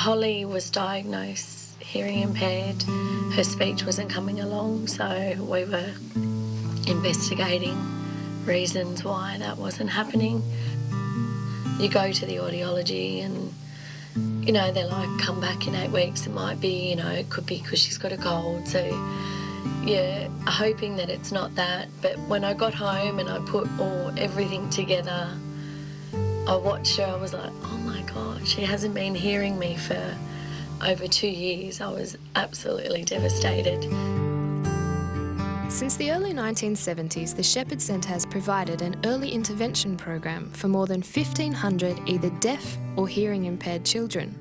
Holly was diagnosed hearing impaired. Her speech wasn't coming along, so we were investigating reasons why that wasn't happening. You go to the audiology and, they're like, come back in 8 weeks. It might be, it could be because she's got a cold. So, yeah, hoping that it's not that. But when I got home and I put everything together, I watched her, I was like, oh my God, she hasn't been hearing me for over 2 years. I was absolutely devastated. Since the early 1970s, the Shepherd Centre has provided an early intervention program for more than 1,500 either deaf or hearing impaired children.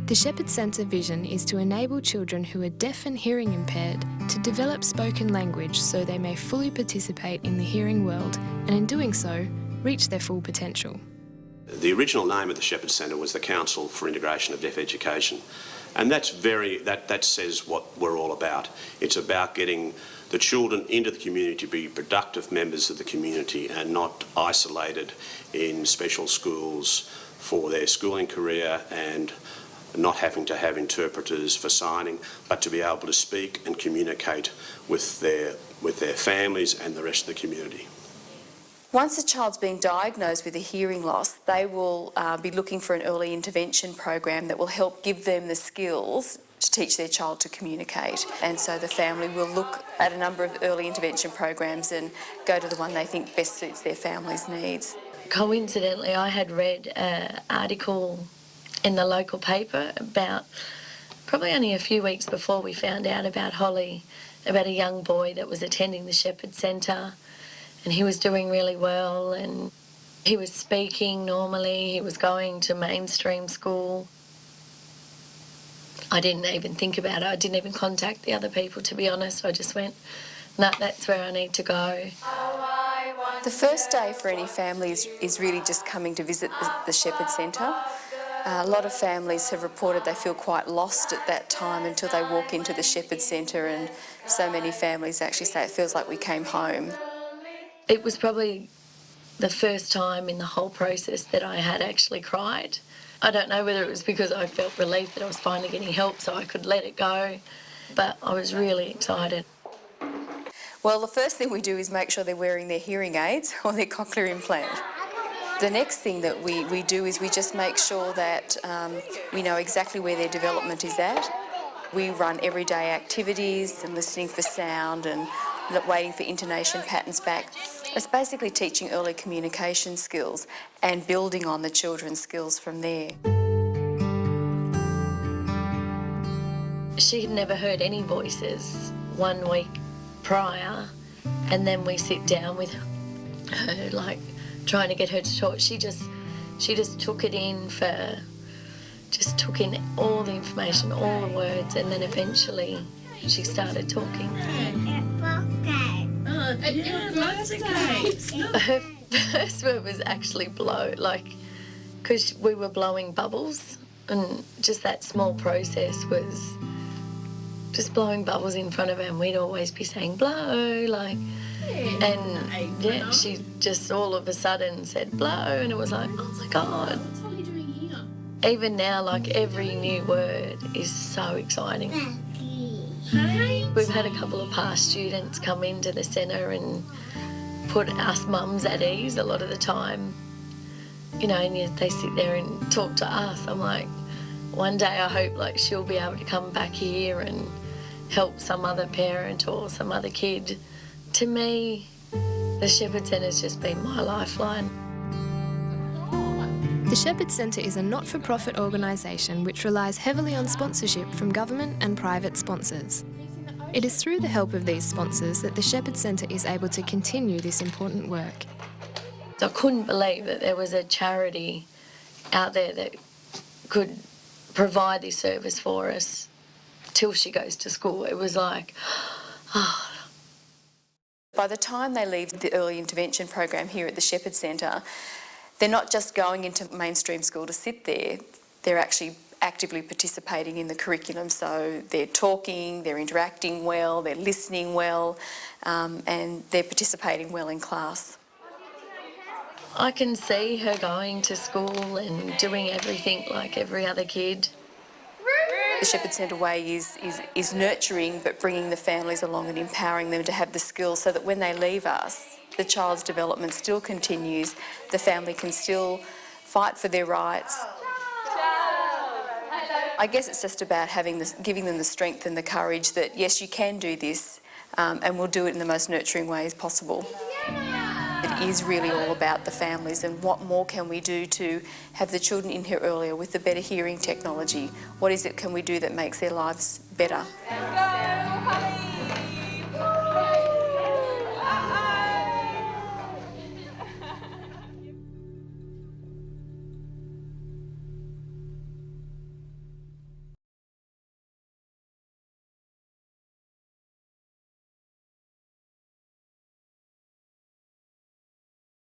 The Shepherd Centre vision is to enable children who are deaf and hearing impaired to develop spoken language so they may fully participate in the hearing world and in doing so, reach their full potential. The original name of the Shepherd Centre was the Council for Integration of Deaf Education, and that says what we're all about. It's about getting the children into the community to be productive members of the community and not isolated in special schools for their schooling career and not having to have interpreters for signing, but to be able to speak and communicate with their families and the rest of the community. Once a child's been diagnosed with a hearing loss, they will be looking for an early intervention program that will help give them the skills to teach their child to communicate. And so the family will look at a number of early intervention programs and go to the one they think best suits their family's needs. Coincidentally, I had read an article in the local paper about probably only a few weeks before we found out about Holly, about a young boy that was attending the Shepherd Centre. And he was doing really well and he was speaking normally, he was going to mainstream school. I didn't even think about it, I didn't even contact the other people, to be honest. I just went, no, that's where I need to go. The first day for any family is really just coming to visit the Shepherd Centre. A lot of families have reported they feel quite lost at that time until they walk into the Shepherd Centre, and so many families actually say it feels like we came home. It was probably the first time in the whole process that I had actually cried. I don't know whether it was because I felt relief that I was finally getting help so I could let it go, but I was really excited. Well, the first thing we do is make sure they're wearing their hearing aids or their cochlear implant. The next thing that we do is we just make sure that we know exactly where their development is at. We run everyday activities and listening for sound and waiting for intonation patterns back. It's basically teaching early communication skills and building on the children's skills from there. She had never heard any voices 1 week prior, and then we sit down with her, like trying to get her to talk. She just took it in took in all the information, all the words, and then eventually she started talking. Her first word was actually blow, because we were blowing bubbles, and just that small process was just blowing bubbles in front of her, and we'd always be saying blow, and yeah, she just all of a sudden said blow, and it was like, oh my God. What's Holly doing here? Even now, every new word is so exciting. We've had a couple of past students come into the centre and put us mums at ease a lot of the time. And they sit there and talk to us. I'm like, one day I hope she'll be able to come back here and help some other parent or some other kid. To me, the Shepherd Centre's just been my lifeline. The Shepherd Centre is a not-for-profit organisation which relies heavily on sponsorship from government and private sponsors. It is through the help of these sponsors that the Shepherd Centre is able to continue this important work. I couldn't believe that there was a charity out there that could provide this service for us till she goes to school. It was like, oh. By the time they leave the early intervention program here at the Shepherd Centre, they're not just going into mainstream school to sit there, they're actually actively participating in the curriculum. So they're talking, they're interacting well, they're listening well, and they're participating well in class. I can see her going to school and doing everything like every other kid. The Shepherd Centre way is nurturing, but bringing the families along and empowering them to have the skills so that when they leave us, the child's development still continues, the family can still fight for their rights. I guess it's just about giving them the strength and the courage that, yes, you can do this, and we'll do it in the most nurturing ways possible. It is really all about the families and what more can we do to have the children in here earlier with the better hearing technology. What is it can we do that makes their lives better?